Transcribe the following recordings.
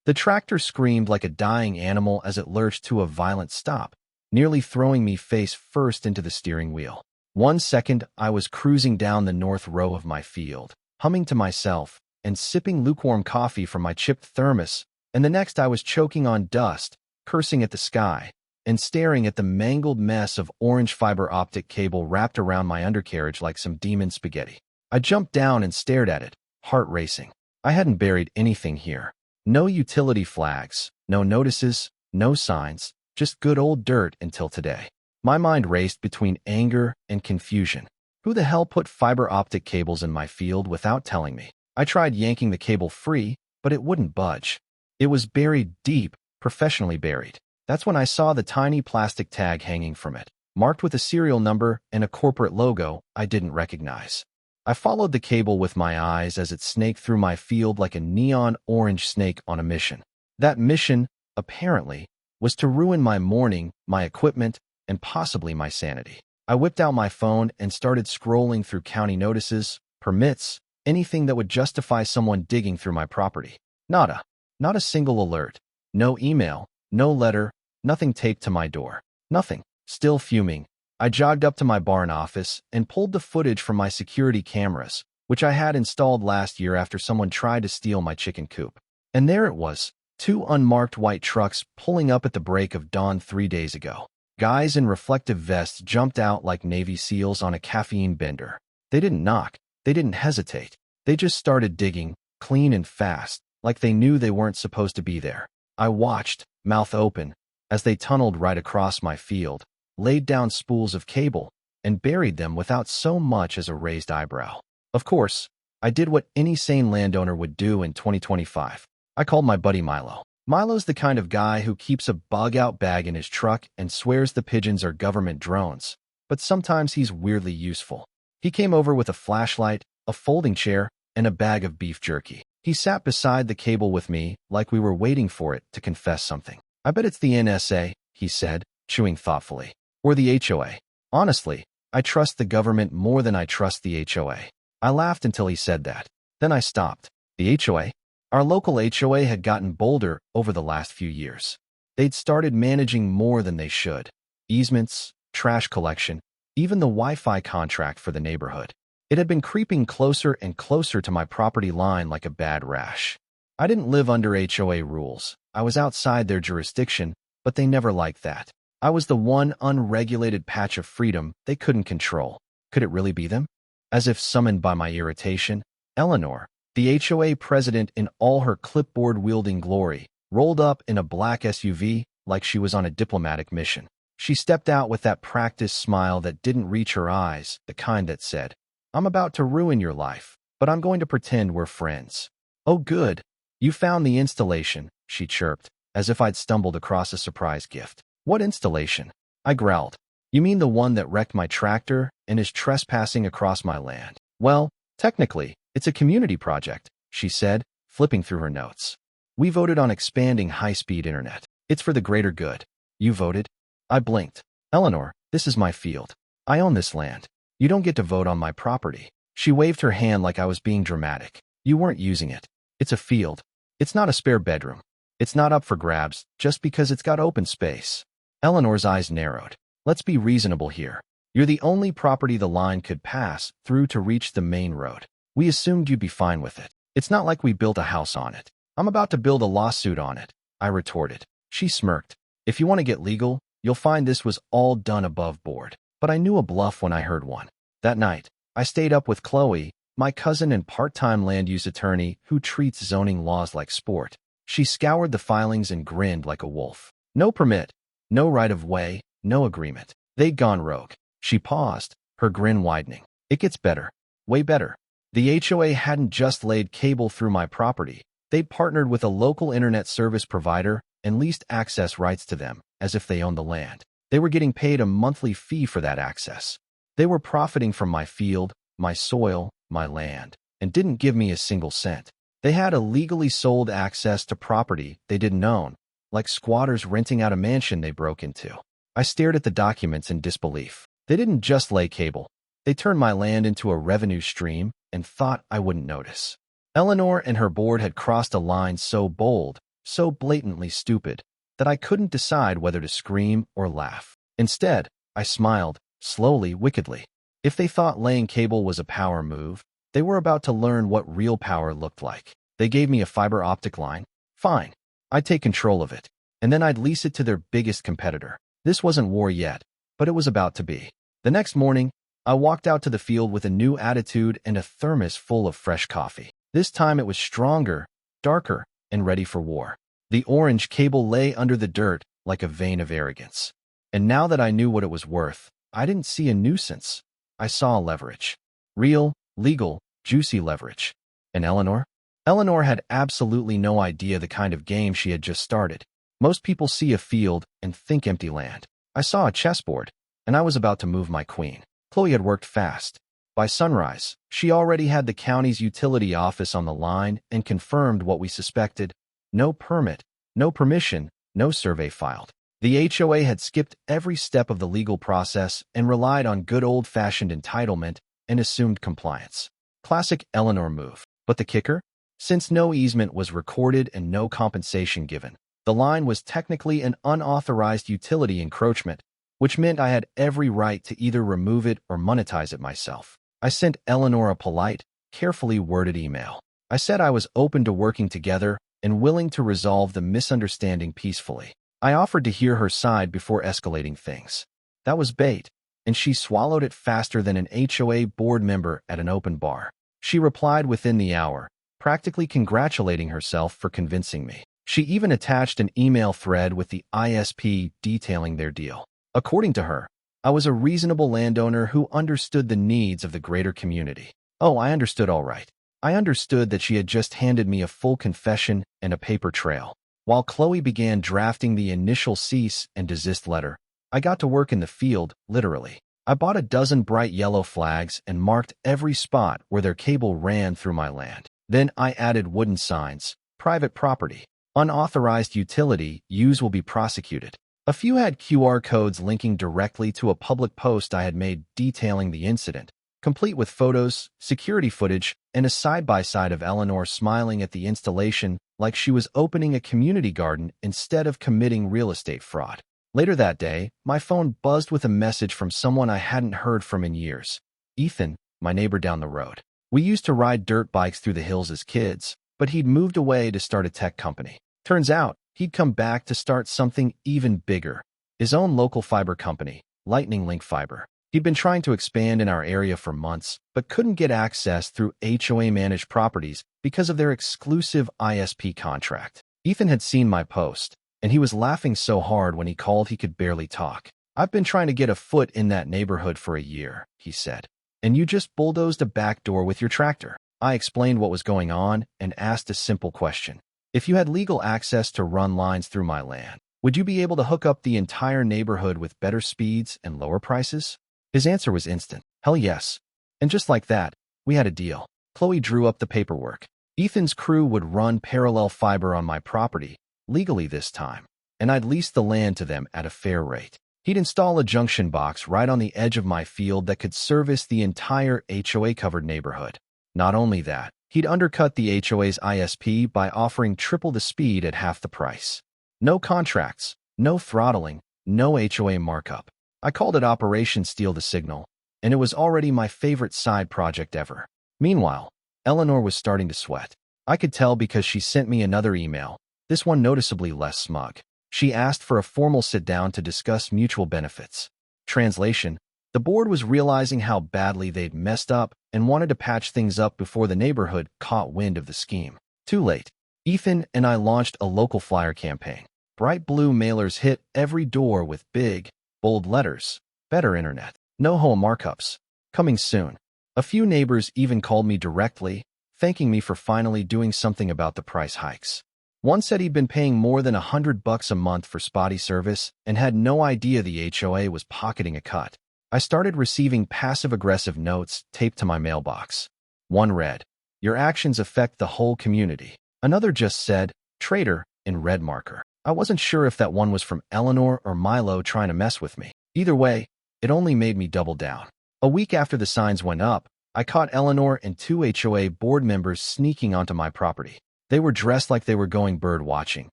The tractor screamed like a dying animal as it lurched to a violent stop, nearly throwing me face first into the steering wheel. 1 second, I was cruising down the north row of my field, humming to myself and sipping lukewarm coffee from my chipped thermos, and the next I was choking on dust, cursing at the sky, and staring at the mangled mess of orange fiber optic cable wrapped around my undercarriage like some demon spaghetti. I jumped down and stared at it, heart racing. I hadn't buried anything here. No utility flags, no notices, no signs, just good old dirt until today. My mind raced between anger and confusion. Who the hell put fiber optic cables in my field without telling me? I tried yanking the cable free, but it wouldn't budge. It was buried deep, professionally buried. That's when I saw the tiny plastic tag hanging from it, marked with a serial number and a corporate logo I didn't recognize. I followed the cable with my eyes as it snaked through my field like a neon orange snake on a mission. That mission, apparently, was to ruin my morning, my equipment, and possibly my sanity. I whipped out my phone and started scrolling through county notices, permits, anything that would justify someone digging through my property. Nada. Not a single alert. No email, no letter, nothing taped to my door. Nothing. Still fuming, I jogged up to my barn office and pulled the footage from my security cameras, which I had installed last year after someone tried to steal my chicken coop. And there it was, 2 unmarked white trucks pulling up at the break of dawn 3 days ago. Guys in reflective vests jumped out like Navy SEALs on a caffeine bender. They didn't knock. They didn't hesitate. They just started digging, clean and fast, like they knew they weren't supposed to be there. I watched, mouth open, as they tunneled right across my field, laid down spools of cable, and buried them without so much as a raised eyebrow. Of course, I did what any sane landowner would do in 2025. I called my buddy Milo. Milo's the kind of guy who keeps a bug-out bag in his truck and swears the pigeons are government drones, but sometimes he's weirdly useful. He came over with a flashlight, a folding chair, and a bag of beef jerky. He sat beside the cable with me like we were waiting for it to confess something. I bet it's the NSA, he said, chewing thoughtfully. Or the HOA. Honestly, I trust the government more than I trust the HOA. I laughed until he said that. Then I stopped. The HOA? Our local HOA had gotten bolder over the last few years. They'd started managing more than they should. Easements, trash collection, even the Wi-Fi contract for the neighborhood. It had been creeping closer and closer to my property line like a bad rash. I didn't live under HOA rules. I was outside their jurisdiction, but they never liked that. I was the one unregulated patch of freedom they couldn't control. Could it really be them? As if summoned by my irritation, Eleanor, the HOA president in all her clipboard-wielding glory, rolled up in a black SUV like she was on a diplomatic mission. She stepped out with that practiced smile that didn't reach her eyes, the kind that said, "I'm about to ruin your life, but I'm going to pretend we're friends." "Oh, good. You found the installation," she chirped, as if I'd stumbled across a surprise gift. "What installation?" I growled. "You mean the one that wrecked my tractor and is trespassing across my land?" "Well, technically, it's a community project," she said, flipping through her notes. "We voted on expanding high-speed internet. It's for the greater good." "You voted?" I blinked. "Eleanor, this is my field. I own this land. You don't get to vote on my property." She waved her hand like I was being dramatic. "You weren't using it. It's a field. It's not a spare bedroom. It's not up for grabs just because it's got open space." Eleanor's eyes narrowed. "Let's be reasonable here. You're the only property the line could pass through to reach the main road. We assumed you'd be fine with it. It's not like we built a house on it. I'm about to build a lawsuit on it," I retorted. She smirked. "If you want to get legal, you'll find this was all done above board." But I knew a bluff when I heard one. That night, I stayed up with Chloe, my cousin and part-time land use attorney who treats zoning laws like sport. She scoured the filings and grinned like a wolf. No permit, no right-of-way, no agreement. They'd gone rogue. She paused, her grin widening. "It gets better. Way better. The HOA hadn't just laid cable through my property. They'd partnered with a local internet service provider and leased access rights to them, as if they owned the land. They were getting paid a monthly fee for that access. They were profiting from my field, my soil, my land, and didn't give me a single cent. They had illegally sold access to property they didn't own, like squatters renting out a mansion they broke into. I stared at the documents in disbelief. They didn't just lay cable. They turned my land into a revenue stream and thought I wouldn't notice. Eleanor and her board had crossed a line so bold, so blatantly stupid that I couldn't decide whether to scream or laugh. Instead, I smiled, slowly, wickedly. If they thought laying cable was a power move, they were about to learn what real power looked like. They gave me a fiber optic line. Fine. I'd take control of it, and then I'd lease it to their biggest competitor. This wasn't war yet, but it was about to be. The next morning, I walked out to the field with a new attitude and a thermos full of fresh coffee. This time it was stronger, darker, and ready for war. The orange cable lay under the dirt like a vein of arrogance. And now that I knew what it was worth, I didn't see a nuisance. I saw leverage. Real, legal, juicy leverage. And Eleanor? Eleanor had absolutely no idea the kind of game she had just started. Most people see a field and think empty land. I saw a chessboard, and I was about to move my queen. Chloe had worked fast. By sunrise, she already had the county's utility office on the line and confirmed what we suspected. No permit, no permission, no survey filed. The HOA had skipped every step of the legal process and relied on good old-fashioned entitlement and assumed compliance. Classic Eleanor move. But the kicker? Since no easement was recorded and no compensation given, the line was technically an unauthorized utility encroachment, which meant I had every right to either remove it or monetize it myself. I sent Eleanor a polite, carefully worded email. I said I was open to working together and willing to resolve the misunderstanding peacefully. I offered to hear her side before escalating things. That was bait, and she swallowed it faster than an HOA board member at an open bar. She replied within the hour, practically congratulating herself for convincing me. She even attached an email thread with the ISP detailing their deal. According to her, I was a reasonable landowner who understood the needs of the greater community. Oh, I understood all right. I understood that she had just handed me a full confession and a paper trail. While Chloe began drafting the initial cease and desist letter, I got to work in the field, literally. I bought a dozen bright yellow flags and marked every spot where their cable ran through my land. Then I added wooden signs, private property, unauthorized utility, use will be prosecuted. A few had QR codes linking directly to a public post I had made detailing the incident, complete with photos, security footage, and a side-by-side of Eleanor smiling at the installation like she was opening a community garden instead of committing real estate fraud. Later that day, my phone buzzed with a message from someone I hadn't heard from in years. Ethan, my neighbor down the road. We used to ride dirt bikes through the hills as kids, but he'd moved away to start a tech company. Turns out, he'd come back to start something even bigger, his own local fiber company, Lightning Link Fiber. He'd been trying to expand in our area for months, but couldn't get access through HOA-managed properties because of their exclusive ISP contract. Ethan had seen my post, and he was laughing so hard when he called he could barely talk. I've been trying to get a foot in that neighborhood for a year, he said. And you just bulldozed a back door with your tractor. I explained what was going on and asked a simple question. If you had legal access to run lines through my land, would you be able to hook up the entire neighborhood with better speeds and lower prices? His answer was instant. Hell yes. And just like that, we had a deal. Chloe drew up the paperwork. Ethan's crew would run parallel fiber on my property, legally this time, and I'd lease the land to them at a fair rate. He'd install a junction box right on the edge of my field that could service the entire HOA-covered neighborhood. Not only that, he'd undercut the HOA's ISP by offering triple the speed at half the price. No contracts, no throttling, no HOA markup. I called it Operation Steal the Signal, and it was already my favorite side project ever. Meanwhile, Eleanor was starting to sweat. I could tell because she sent me another email, this one noticeably less smug. She asked for a formal sit-down to discuss mutual benefits. Translation: the board was realizing how badly they'd messed up and wanted to patch things up before the neighborhood caught wind of the scheme. Too late. Ethan and I launched a local flyer campaign. Bright blue mailers hit every door with big, bold letters. Better internet. No HOA markups. Coming soon. A few neighbors even called me directly, thanking me for finally doing something about the price hikes. One said he'd been paying more than $100 a month for spotty service and had no idea the HOA was pocketing a cut. I started receiving passive-aggressive notes taped to my mailbox. One read, "Your actions affect the whole community." Another just said, "Traitor," in red marker. I wasn't sure if that one was from Eleanor or Milo trying to mess with me. Either way, it only made me double down. A week after the signs went up, I caught Eleanor and two HOA board members sneaking onto my property. They were dressed like they were going bird watching,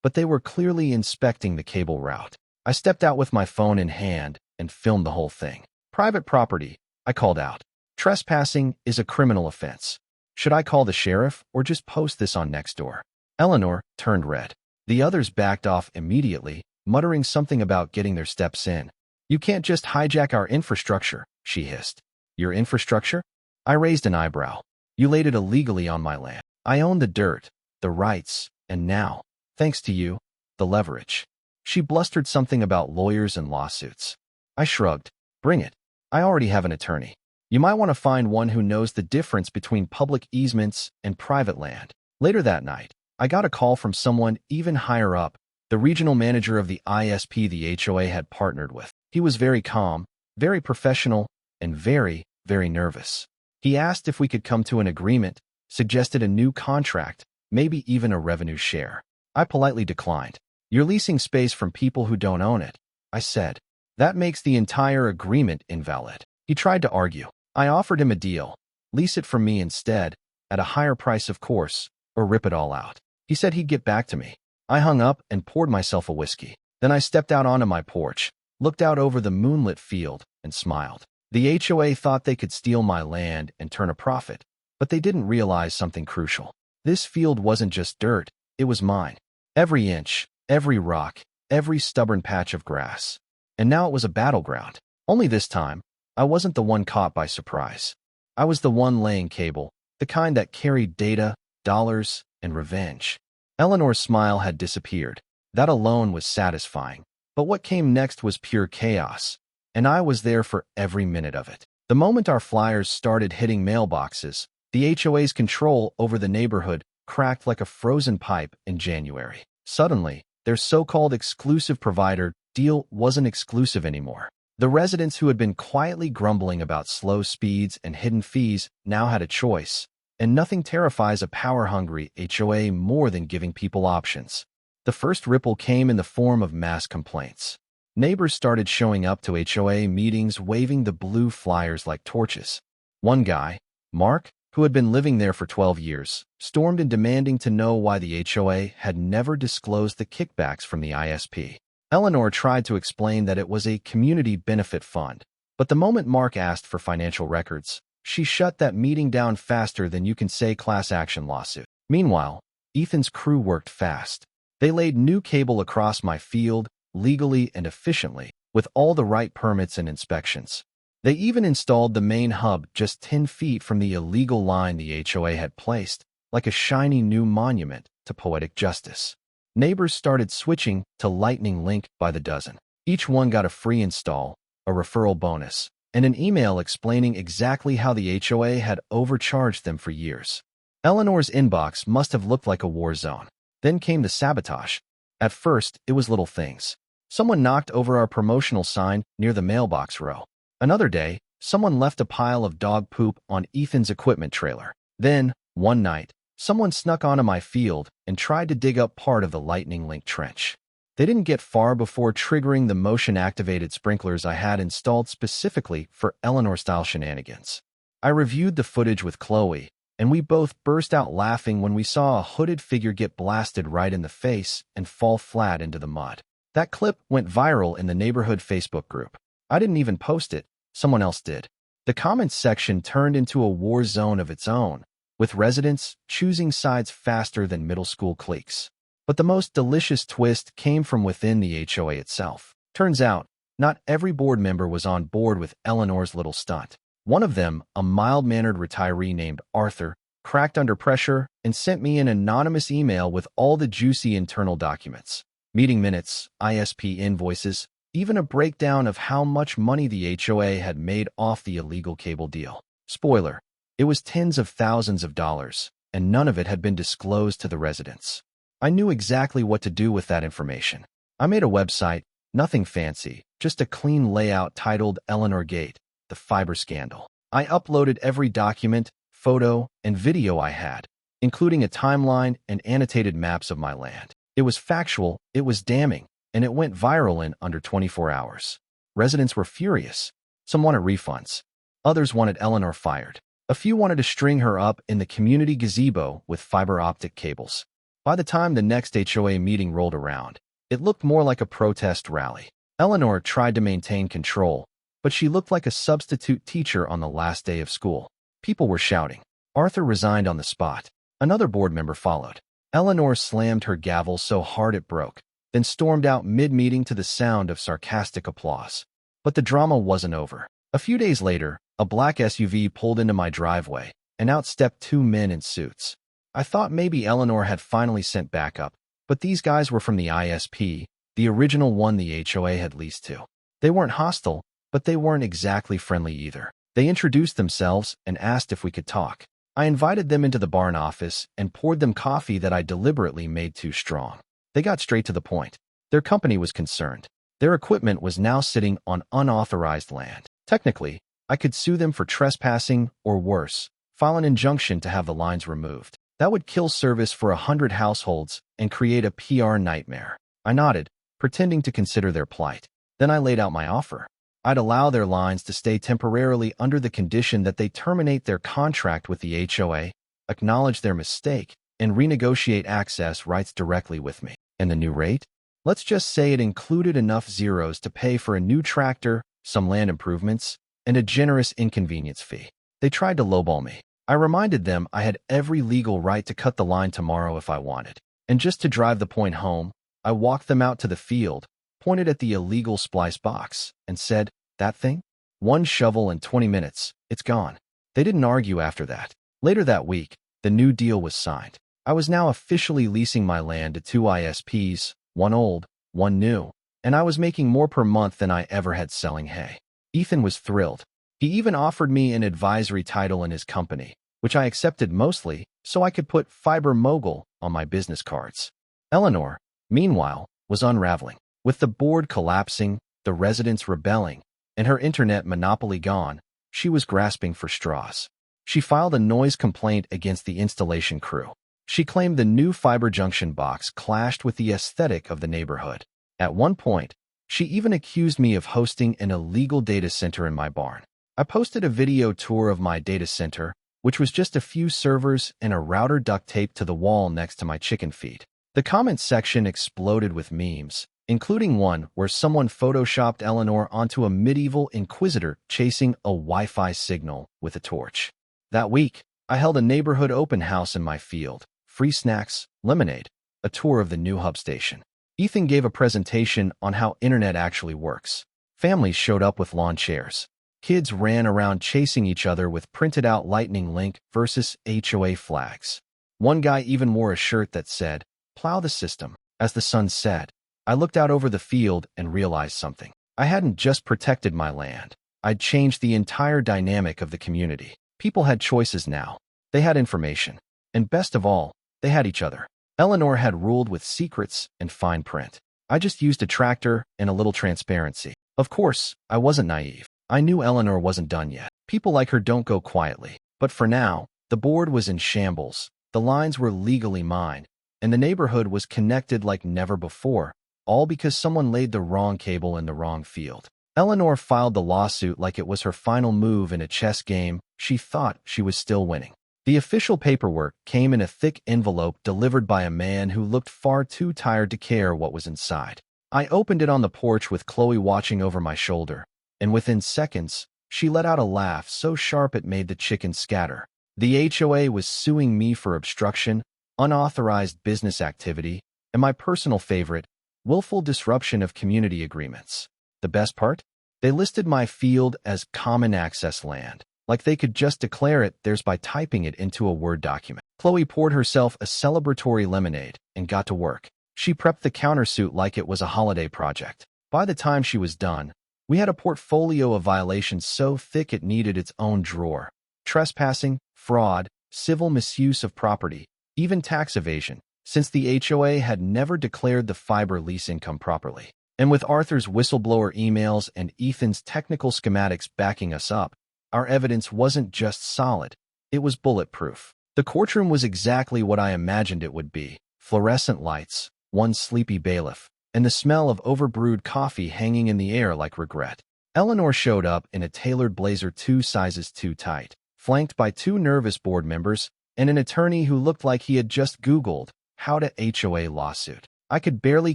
but they were clearly inspecting the cable route. I stepped out with my phone in hand and filmed the whole thing. "Private property," I called out. "Trespassing is a criminal offense. Should I call the sheriff or just post this on Nextdoor?" Eleanor turned red. The others backed off immediately, muttering something about getting their steps in. "You can't just hijack our infrastructure," she hissed. "Your infrastructure?" I raised an eyebrow. "You laid it illegally on my land. I own the dirt, the rights, and now, thanks to you, the leverage." She blustered something about lawyers and lawsuits. I shrugged. "Bring it. I already have an attorney. You might want to find one who knows the difference between public easements and private land." Later that night, I got a call from someone even higher up, the regional manager of the ISP the HOA had partnered with. He was very calm, very professional, and very, very nervous. He asked if we could come to an agreement, suggested a new contract, maybe even a revenue share. I politely declined. "You're leasing space from people who don't own it," I said. "That makes the entire agreement invalid." He tried to argue. I offered him a deal. Lease it from me instead, at a higher price of course, or rip it all out. He said he'd get back to me. I hung up and poured myself a whiskey. Then I stepped out onto my porch, looked out over the moonlit field, and smiled. The HOA thought they could steal my land and turn a profit, but they didn't realize something crucial. This field wasn't just dirt, it was mine. Every inch, every rock, every stubborn patch of grass. And now it was a battleground. Only this time, I wasn't the one caught by surprise. I was the one laying cable, the kind that carried data, dollars, and revenge. Eleanor's smile had disappeared. That alone was satisfying. But what came next was pure chaos, and I was there for every minute of it. The moment our flyers started hitting mailboxes, the HOA's control over the neighborhood cracked like a frozen pipe in January. Suddenly, their so-called exclusive provider deal wasn't exclusive anymore. The residents who had been quietly grumbling about slow speeds and hidden fees now had a choice, and nothing terrifies a power-hungry HOA more than giving people options. The first ripple came in the form of mass complaints. Neighbors started showing up to HOA meetings waving the blue flyers like torches. One guy, Mark, who had been living there for 12 years, stormed in demanding to know why the HOA had never disclosed the kickbacks from the ISP. Eleanor tried to explain that it was a community benefit fund, but the moment Mark asked for financial records, she shut that meeting down faster than you can say class action lawsuit. Meanwhile, Ethan's crew worked fast. They laid new cable across my field, legally and efficiently, with all the right permits and inspections. They even installed the main hub just 10 feet from the illegal line the HOA had placed, like a shiny new monument to poetic justice. Neighbors started switching to Lightning Link by the dozen. Each one got a free install, a referral bonus, and an email explaining exactly how the HOA had overcharged them for years. Eleanor's inbox must have looked like a war zone. Then came the sabotage. At first, it was little things. Someone knocked over our promotional sign near the mailbox row. Another day, someone left a pile of dog poop on Ethan's equipment trailer. Then, one night, someone snuck onto my field and tried to dig up part of the Lightning Link trench. They didn't get far before triggering the motion-activated sprinklers I had installed specifically for Eleanor-style shenanigans. I reviewed the footage with Chloe, and we both burst out laughing when we saw a hooded figure get blasted right in the face and fall flat into the mud. That clip went viral in the neighborhood Facebook group. I didn't even post it, someone else did. The comments section turned into a war zone of its own, with residents choosing sides faster than middle school cliques. But the most delicious twist came from within the HOA itself. Turns out, not every board member was on board with Eleanor's little stunt. One of them, a mild-mannered retiree named Arthur, cracked under pressure and sent me an anonymous email with all the juicy internal documents. Meeting minutes, ISP invoices, even a breakdown of how much money the HOA had made off the illegal cable deal. Spoiler, it was tens of thousands of dollars, and none of it had been disclosed to the residents. I knew exactly what to do with that information. I made a website, nothing fancy, just a clean layout titled Eleanor Gate, the fiber scandal. I uploaded every document, photo, and video I had, including a timeline and annotated maps of my land. It was factual, it was damning, and it went viral in under 24 hours. Residents were furious. Some wanted refunds. Others wanted Eleanor fired. A few wanted to string her up in the community gazebo with fiber optic cables. By the time the next HOA meeting rolled around, it looked more like a protest rally. Eleanor tried to maintain control, but she looked like a substitute teacher on the last day of school. People were shouting. Arthur resigned on the spot. Another board member followed. Eleanor slammed her gavel so hard it broke, then stormed out mid-meeting to the sound of sarcastic applause. But the drama wasn't over. A few days later, a black SUV pulled into my driveway, and out stepped two men in suits. I thought maybe Eleanor had finally sent backup, but these guys were from the ISP, the original one the HOA had leased to. They weren't hostile, but they weren't exactly friendly either. They introduced themselves and asked if we could talk. I invited them into the barn office and poured them coffee that I deliberately made too strong. They got straight to the point. Their company was concerned. Their equipment was now sitting on unauthorized land. Technically, I could sue them for trespassing or worse, file an injunction to have the lines removed. That would kill service for 100 households and create a PR nightmare. I nodded, pretending to consider their plight. Then I laid out my offer. I'd allow their lines to stay temporarily under the condition that they terminate their contract with the HOA, acknowledge their mistake, and renegotiate access rights directly with me. And the new rate? Let's just say it included enough zeros to pay for a new tractor, some land improvements, and a generous inconvenience fee. They tried to lowball me. I reminded them I had every legal right to cut the line tomorrow if I wanted. And just to drive the point home, I walked them out to the field, pointed at the illegal splice box, and said, "That thing? One shovel in 20 minutes, it's gone." They didn't argue after that. Later that week, the new deal was signed. I was now officially leasing my land to two ISPs, one old, one new, and I was making more per month than I ever had selling hay. Ethan was thrilled. He even offered me an advisory title in his company, which I accepted mostly so I could put Fiber Mogul on my business cards. Eleanor, meanwhile, was unraveling. With the board collapsing, the residents rebelling, and her internet monopoly gone, she was grasping for straws. She filed a noise complaint against the installation crew. She claimed the new fiber junction box clashed with the aesthetic of the neighborhood. At one point, she even accused me of hosting an illegal data center in my barn. I posted a video tour of my data center, which was just a few servers and a router duct taped to the wall next to my chicken feed. The comments section exploded with memes, including one where someone photoshopped Eleanor onto a medieval inquisitor chasing a Wi-Fi signal with a torch. That week, I held a neighborhood open house in my field, free snacks, lemonade, a tour of the new hub station. Ethan gave a presentation on how internet actually works. Families showed up with lawn chairs. Kids ran around chasing each other with printed-out Lightning Link versus HOA flags. One guy even wore a shirt that said, "Plow the system." As the sun set, I looked out over the field and realized something. I hadn't just protected my land. I'd changed the entire dynamic of the community. People had choices now. They had information. And best of all, they had each other. Eleanor had ruled with secrets and fine print. I just used a tractor and a little transparency. Of course, I wasn't naive. I knew Eleanor wasn't done yet. People like her don't go quietly. But for now, the board was in shambles, the lines were legally mine, and the neighborhood was connected like never before, all because someone laid the wrong cable in the wrong field. Eleanor filed the lawsuit like it was her final move in a chess game. She thought she was still winning. The official paperwork came in a thick envelope delivered by a man who looked far too tired to care what was inside. I opened it on the porch with Chloe watching over my shoulder, and within seconds, she let out a laugh so sharp it made the chickens scatter. The HOA was suing me for obstruction, unauthorized business activity, and my personal favorite, willful disruption of community agreements. The best part? They listed my field as common access land, like they could just declare it theirs by typing it into a Word document. Chloe poured herself a celebratory lemonade and got to work. She prepped the countersuit like it was a holiday project. By the time she was done, we had a portfolio of violations so thick it needed its own drawer. Trespassing, fraud, civil misuse of property, even tax evasion, since the HOA had never declared the fiber lease income properly. And with Arthur's whistleblower emails and Ethan's technical schematics backing us up, our evidence wasn't just solid, it was bulletproof. The courtroom was exactly what I imagined it would be. Fluorescent lights, one sleepy bailiff, and the smell of overbrewed coffee hanging in the air like regret. Eleanor showed up in a tailored blazer 2 sizes too tight. flanked by two nervous board members and an attorney who looked like he had just Googled how to HOA lawsuit. I could barely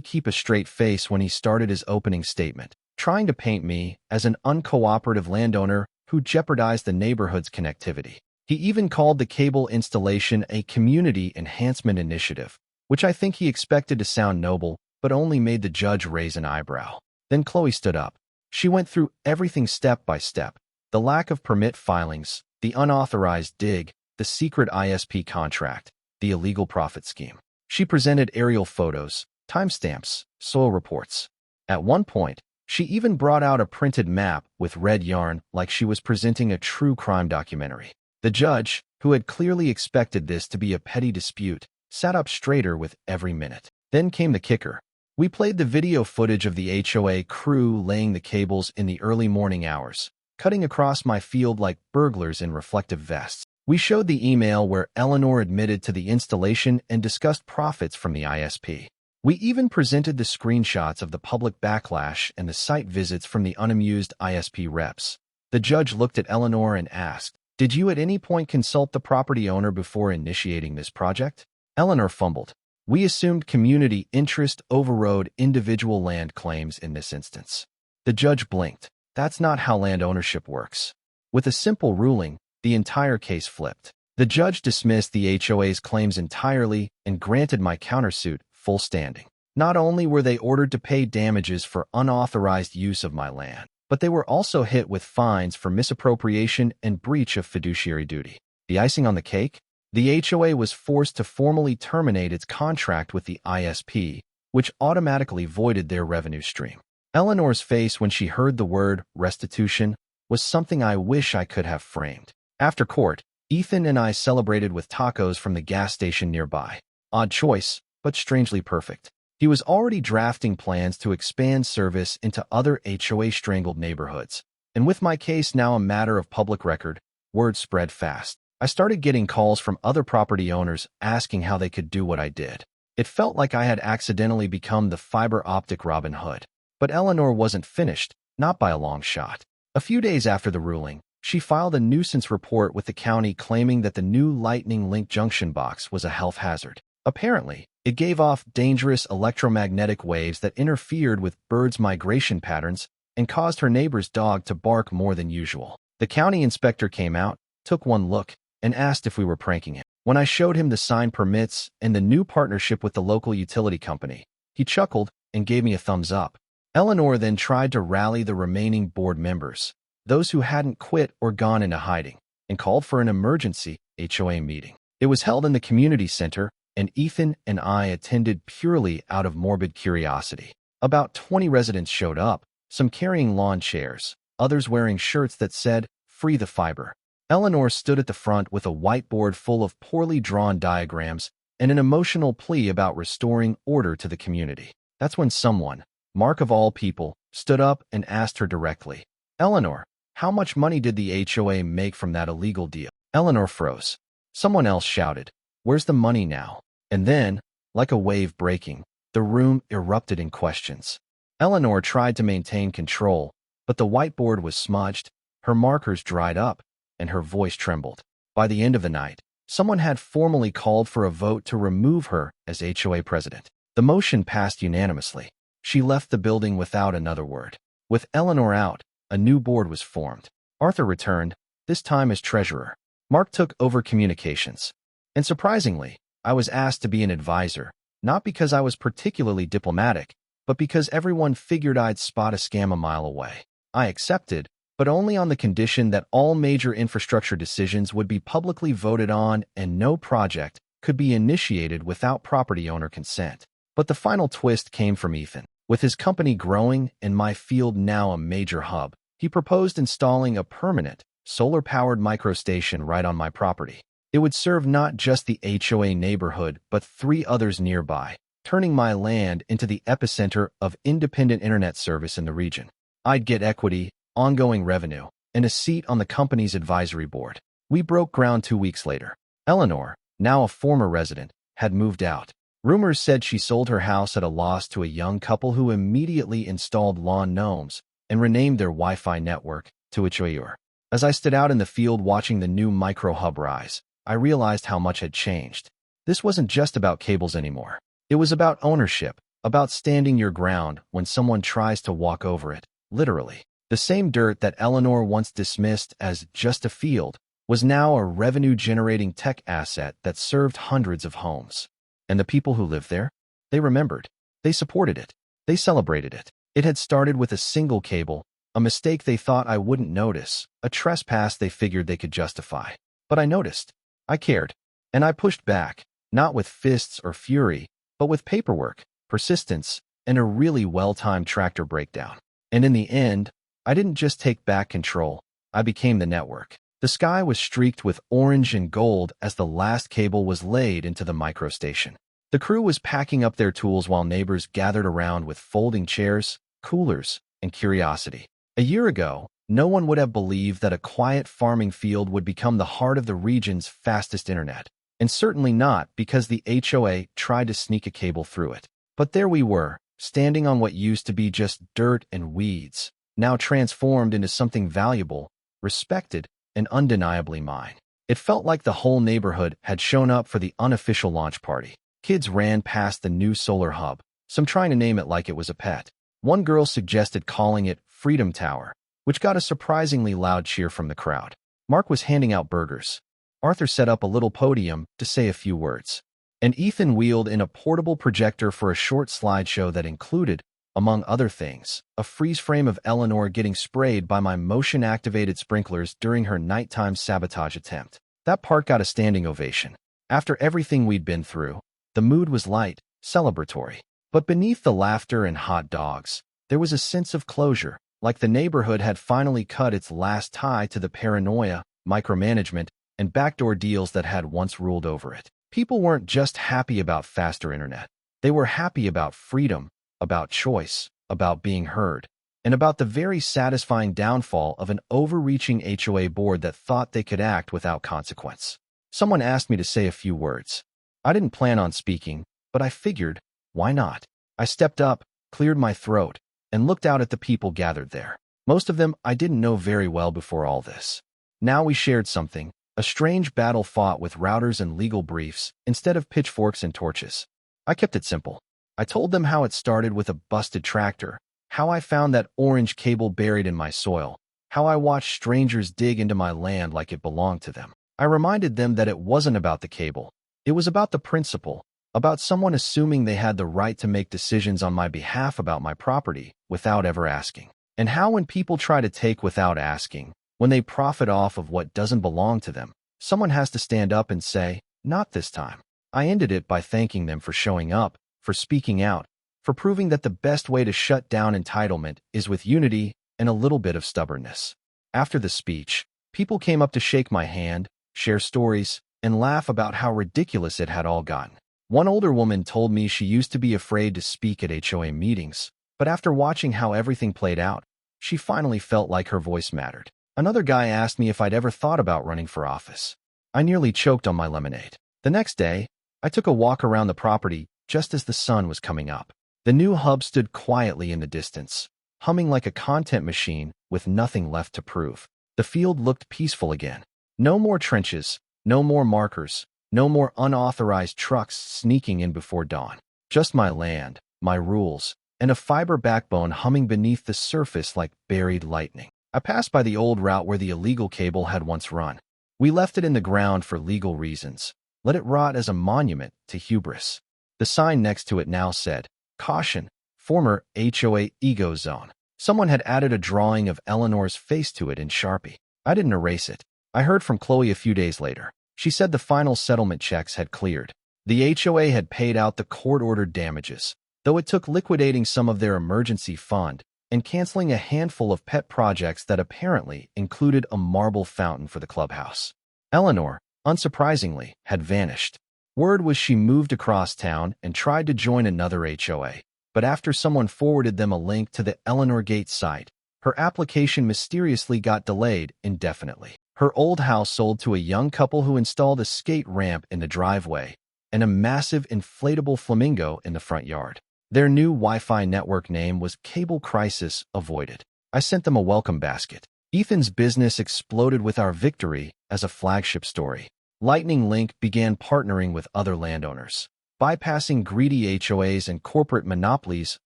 keep a straight face when he started his opening statement, trying to paint me as an uncooperative landowner who jeopardized the neighborhood's connectivity. He even called the cable installation a community enhancement initiative, which I think he expected to sound noble, but only made the judge raise an eyebrow. Then Chloe stood up. She went through everything step by step: the lack of permit filings, the unauthorized dig, the secret ISP contract, the illegal profit scheme. She presented aerial photos, timestamps, soil reports. At one point, she even brought out a printed map with red yarn like she was presenting a true crime documentary. The judge, who had clearly expected this to be a petty dispute, sat up straighter with every minute. Then came the kicker. We played the video footage of the HOA crew laying the cables in the early morning hours, cutting across my field like burglars in reflective vests. We showed the email where Eleanor admitted to the installation and discussed profits from the ISP. We even presented the screenshots of the public backlash and the site visits from the unamused ISP reps. The judge looked at Eleanor and asked, "Did you at any point consult the property owner before initiating this project?" Eleanor fumbled. "We assumed community interest overrode individual land claims in this instance." The judge blinked. "That's not how land ownership works." With a simple ruling, the entire case flipped. The judge dismissed the HOA's claims entirely and granted my countersuit full standing. Not only were they ordered to pay damages for unauthorized use of my land, but they were also hit with fines for misappropriation and breach of fiduciary duty. The icing on the cake? The HOA was forced to formally terminate its contract with the ISP, which automatically voided their revenue stream. Eleanor's face when she heard the word restitution was something I wish I could have framed. After court, Ethan and I celebrated with tacos from the gas station nearby. Odd choice, but strangely perfect. He was already drafting plans to expand service into other HOA-strangled neighborhoods. And with my case now a matter of public record, word spread fast. I started getting calls from other property owners asking how they could do what I did. It felt like I had accidentally become the fiber optic Robin Hood. But Eleanor wasn't finished, not by a long shot. A few days after the ruling, she filed a nuisance report with the county claiming that the new Lightning Link junction box was a health hazard. Apparently, it gave off dangerous electromagnetic waves that interfered with birds' migration patterns and caused her neighbor's dog to bark more than usual. The county inspector came out, took one look, and asked if we were pranking him. When I showed him the signed permits and the new partnership with the local utility company, he chuckled and gave me a thumbs up. Eleanor then tried to rally the remaining board members, those who hadn't quit or gone into hiding, and called for an emergency HOA meeting. It was held in the community center, and Ethan and I attended purely out of morbid curiosity. About 20 residents showed up, some carrying lawn chairs, others wearing shirts that said, "Free the fiber." Eleanor stood at the front with a whiteboard full of poorly drawn diagrams and an emotional plea about restoring order to the community. That's when someone, Mark of all people, stood up and asked her directly, "Eleanor, how much money did the HOA make from that illegal deal?" Eleanor froze. Someone else shouted, "Where's the money now?" And then, like a wave breaking, the room erupted in questions. Eleanor tried to maintain control, but the whiteboard was smudged, her markers dried up, and her voice trembled. By the end of the night, someone had formally called for a vote to remove her as HOA president. The motion passed unanimously. She left the building without another word. With Eleanor out, a new board was formed. Arthur returned, this time as treasurer. Mark took over communications. And surprisingly, I was asked to be an advisor, not because I was particularly diplomatic, but because everyone figured I'd spot a scam a mile away. I accepted, but only on the condition that all major infrastructure decisions would be publicly voted on and no project could be initiated without property owner consent. But the final twist came from Ethan. With his company growing and my field now a major hub, he proposed installing a permanent, solar-powered microstation right on my property. It would serve not just the HOA neighborhood, but 3 others nearby, turning my land into the epicenter of independent internet service in the region. I'd get equity, ongoing revenue, and a seat on the company's advisory board. We broke ground 2 weeks later. Eleanor, now a former resident, had moved out. Rumors said she sold her house at a loss to a young couple who immediately installed lawn gnomes and renamed their Wi-Fi network to HOA. As I stood out in the field watching the new micro-hub rise, I realized how much had changed. This wasn't just about cables anymore. It was about ownership, about standing your ground when someone tries to walk over it, literally. The same dirt that Eleanor once dismissed as just a field was now a revenue-generating tech asset that served hundreds of homes. And the people who lived there? They remembered. They supported it. They celebrated it. It had started with a single cable, a mistake they thought I wouldn't notice, a trespass they figured they could justify. But I noticed. I cared. And I pushed back, not with fists or fury, but with paperwork, persistence, and a really well-timed tractor breakdown. And in the end, I didn't just take back control. I became the network. The sky was streaked with orange and gold as the last cable was laid into the microstation. The crew was packing up their tools while neighbors gathered around with folding chairs, coolers, and curiosity. A year ago, no one would have believed that a quiet farming field would become the heart of the region's fastest internet. And certainly not because the HOA tried to sneak a cable through it. But there we were, standing on what used to be just dirt and weeds, now transformed into something valuable, respected, and undeniably mine. It felt like the whole neighborhood had shown up for the unofficial launch party. Kids ran past the new solar hub, some trying to name it like it was a pet. One girl suggested calling it Freedom Tower, which got a surprisingly loud cheer from the crowd. Mark was handing out burgers. Arthur set up a little podium to say a few words. And Ethan wheeled in a portable projector for a short slideshow that included, among other things, a freeze frame of Eleanor getting sprayed by my motion-activated sprinklers during her nighttime sabotage attempt. That part got a standing ovation. After everything we'd been through, the mood was light, celebratory. But beneath the laughter and hot dogs, there was a sense of closure, like the neighborhood had finally cut its last tie to the paranoia, micromanagement, and backdoor deals that had once ruled over it. People weren't just happy about faster internet. They were happy about freedom, about choice, about being heard, and about the very satisfying downfall of an overreaching HOA board that thought they could act without consequence. Someone asked me to say a few words. I didn't plan on speaking, but I figured, why not? I stepped up, cleared my throat, and looked out at the people gathered there. Most of them I didn't know very well before all this. Now we shared something, a strange battle fought with routers and legal briefs instead of pitchforks and torches. I kept it simple. I told them how it started with a busted tractor, how I found that orange cable buried in my soil, how I watched strangers dig into my land like it belonged to them. I reminded them that it wasn't about the cable. It was about the principle, about someone assuming they had the right to make decisions on my behalf about my property without ever asking. And how when people try to take without asking, when they profit off of what doesn't belong to them, someone has to stand up and say, not this time. I ended it by thanking them for showing up, for speaking out, for proving that the best way to shut down entitlement is with unity and a little bit of stubbornness. After the speech, people came up to shake my hand, share stories, and laugh about how ridiculous it had all gotten. One older woman told me she used to be afraid to speak at HOA meetings, but after watching how everything played out, she finally felt like her voice mattered. Another guy asked me if I'd ever thought about running for office. I nearly choked on my lemonade. The next day, I took a walk around the property just as the sun was coming up. The new hub stood quietly in the distance, humming like a content machine with nothing left to prove. The field looked peaceful again. No more trenches, no more markers, no more unauthorized trucks sneaking in before dawn. Just my land, my rules, and a fiber backbone humming beneath the surface like buried lightning. I passed by the old route where the illegal cable had once run. We left it in the ground for legal reasons. Let it rot as a monument to hubris. The sign next to it now said, "Caution, former HOA ego zone." Someone had added a drawing of Eleanor's face to it in Sharpie. I didn't erase it. I heard from Chloe a few days later. She said the final settlement checks had cleared. The HOA had paid out the court-ordered damages, though it took liquidating some of their emergency fund and canceling a handful of pet projects that apparently included a marble fountain for the clubhouse. Eleanor, unsurprisingly, had vanished. Word was she moved across town and tried to join another HOA, but after someone forwarded them a link to the Eleanor Gates site, her application mysteriously got delayed indefinitely. Her old house sold to a young couple who installed a skate ramp in the driveway and a massive inflatable flamingo in the front yard. Their new Wi-Fi network name was Cable Crisis Avoided. I sent them a welcome basket. Ethan's business exploded with our victory as a flagship story. Lightning Link began partnering with other landowners, bypassing greedy HOAs and corporate monopolies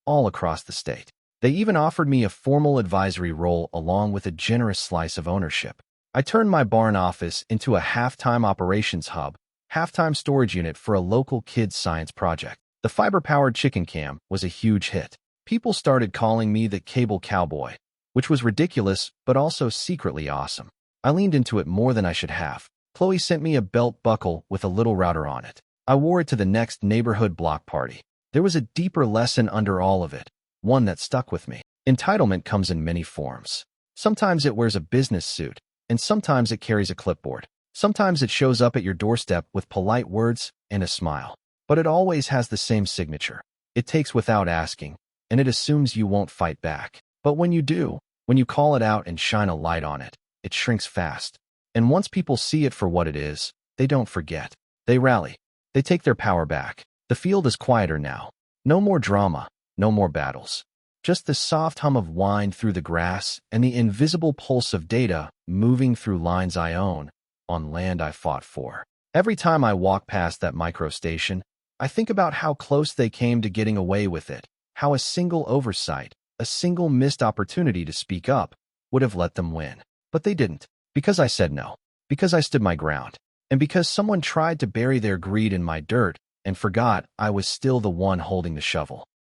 all across the state. They even offered me a formal advisory role along with a generous slice of ownership. I turned my barn office into a half-time operations hub, half-time storage unit for a local kids' science project. The fiber-powered chicken cam was a huge hit. People started calling me the cable cowboy, which was ridiculous but also secretly awesome. I leaned into it more than I should have. Chloe sent me a belt buckle with a little router on it. I wore it to the next neighborhood block party. There was a deeper lesson under all of it, one that stuck with me. Entitlement comes in many forms. Sometimes it wears a business suit, and sometimes it carries a clipboard. Sometimes it shows up at your doorstep with polite words and a smile. But it always has the same signature. It takes without asking, and it assumes you won't fight back. But when you do, when you call it out and shine a light on it, it shrinks fast. And once people see it for what it is, they don't forget. They rally. They take their power back. The field is quieter now. No more drama, no more battles. Just the soft hum of wind through the grass and the invisible pulse of data moving through lines I own on land I fought for. Every time I walk past that micro station, I think about how close they came to getting away with it, how a single oversight, a single missed opportunity to speak up would have let them win. But they didn't, because I said no, because I stood my ground, and because someone tried to bury their greed in my dirt and forgot I was still the one holding the shovel.